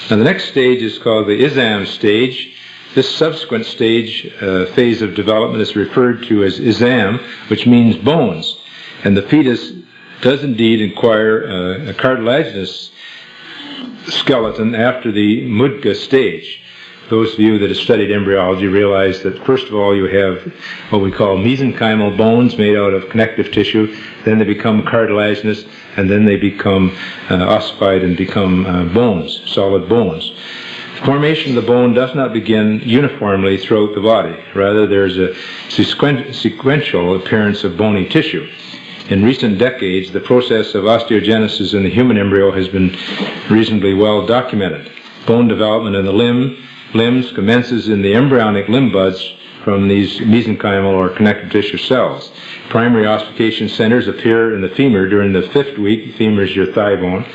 Now the next stage is called the Izam stage. This subsequent stage, phase of development, is referred to as Izam, which means bones. And the fetus does indeed acquire a cartilaginous skeleton after the Mudga stage. Those of you that have studied embryology realize that first of all you have what we call mesenchymal bones made out of connective tissue, then they become cartilaginous, and then they become ossified and become bones, solid bones. Formation of the bone does not begin uniformly throughout the body. Rather, there's a sequential appearance of bony tissue. In recent decades, the process of osteogenesis in the human embryo has been reasonably well documented. Bone development in the limbs commences in the embryonic limb buds from these mesenchymal or connective tissue cells. Primary ossification centers appear in the femur during the 5th week. Femur is your thigh bone.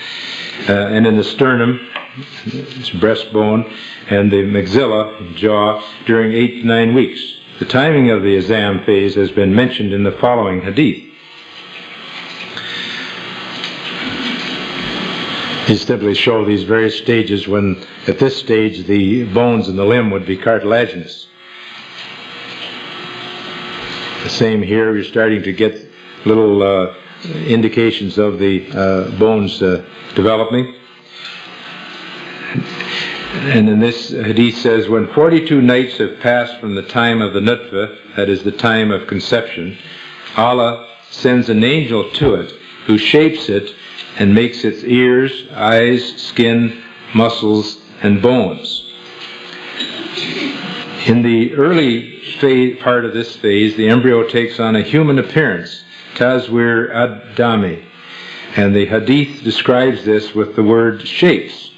And in the sternum, it's breastbone, and the maxilla, jaw, during 8 to 9 weeks. The timing of the Izam phase has been mentioned in the following hadith. He simply show these various stages when, at this stage, the bones in the limb would be cartilaginous. The same here, you're starting to get little indications of the bones developing. And in this hadith says, when 42 nights have passed from the time of the nutfa, that is the time of conception, Allah sends an angel to it who shapes it and makes its ears, eyes, skin, muscles, and bones. In the early part of this phase, the embryo takes on a human appearance, Tazwir ad-Dami, and the hadith describes this with the word shapes.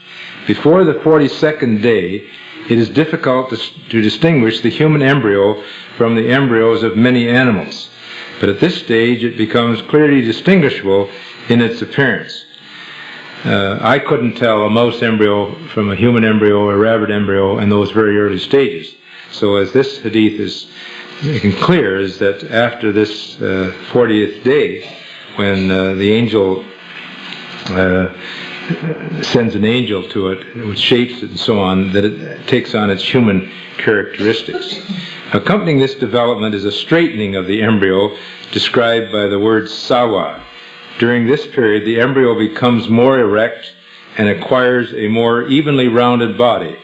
Before the 42nd day, it is difficult to distinguish the human embryo from the embryos of many animals. But at this stage, it becomes clearly distinguishable in its appearance. I couldn't tell a mouse embryo from a human embryo or a rabbit embryo in those very early stages. So as this hadith is making clear, is that after this 40th day, when the angel sends an angel to it, which shapes it and so on, that it takes on its human characteristics. Accompanying this development is a straightening of the embryo described by the word sawa. During this period, the embryo becomes more erect and acquires a more evenly rounded body.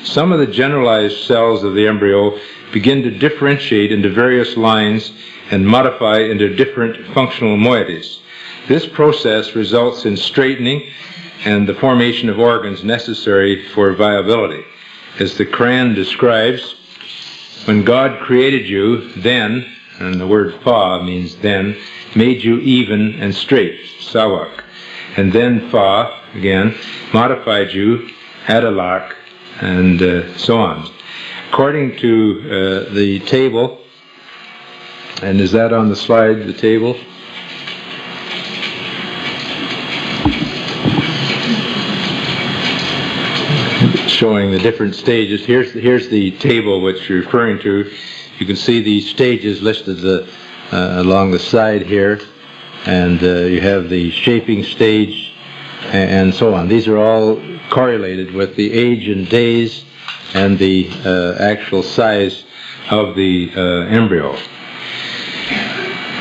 Some of the generalized cells of the embryo begin to differentiate into various lines and modify into different functional moieties. This process results in straightening and the formation of organs necessary for viability. As the Quran describes, when God created you, then, and the word fa means then, made you even and straight, sawak. And then fa, again, modified you, adalak, and so on. According to the table, and is that on the slide, the table? Showing the different stages. Here's the table which you're referring to. You can see these stages listed along the side here, and you have the shaping stage and so on. These are all correlated with the age and days and the actual size of the embryo.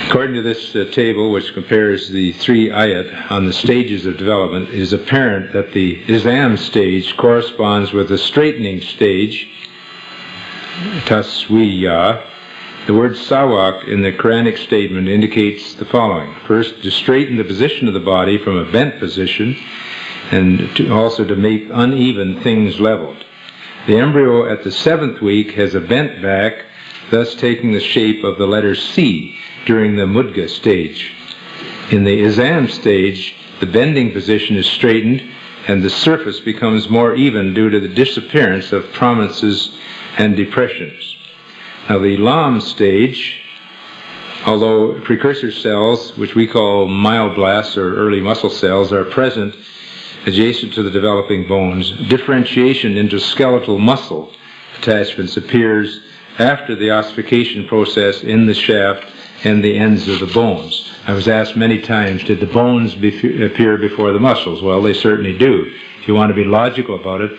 According to this table, which compares the 3 ayat on the stages of development, it is apparent that the Izam stage corresponds with the straightening stage, taswiya. The word sawak in the Quranic statement indicates the following. First, to straighten the position of the body from a bent position, and also to make uneven things leveled. The embryo at the 7th week has a bent back, thus taking the shape of the letter C during the Mudga stage. In the Izam stage, the bending position is straightened and the surface becomes more even due to the disappearance of prominences and depressions. Now the Lam stage, although precursor cells, which we call myoblasts or early muscle cells, are present adjacent to the developing bones, differentiation into skeletal muscle attachments appears after the ossification process in the shaft and the ends of the bones. I was asked many times, did the bones appear before the muscles? Well, they certainly do. If you want to be logical about it,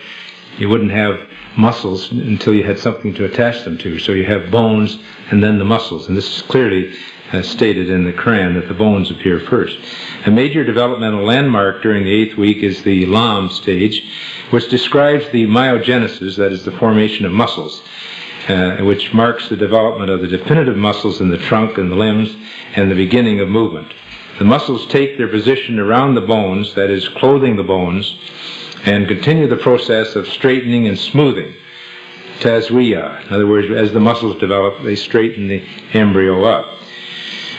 you wouldn't have muscles until you had something to attach them to. So you have bones and then the muscles. And this is clearly stated in the Quran that the bones appear first. A major developmental landmark during the 8th week is the Lam stage, which describes the myogenesis, that is the formation of muscles, which marks the development of the definitive muscles in the trunk and the limbs and the beginning of movement. The muscles take their position around the bones, that is, clothing the bones, and continue the process of straightening and smoothing. Tazwiya. In other words, as the muscles develop, they straighten the embryo up,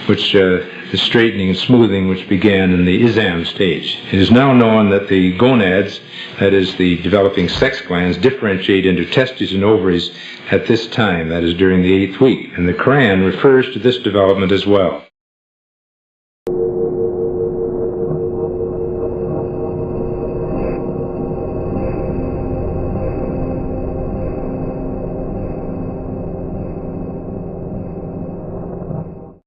which the straightening and smoothing which began in the Izam stage. It is now known that the gonads, that is, the developing sex glands, differentiate into testes and ovaries at this time, that is, during the 8th week. And the Quran refers to this development as well.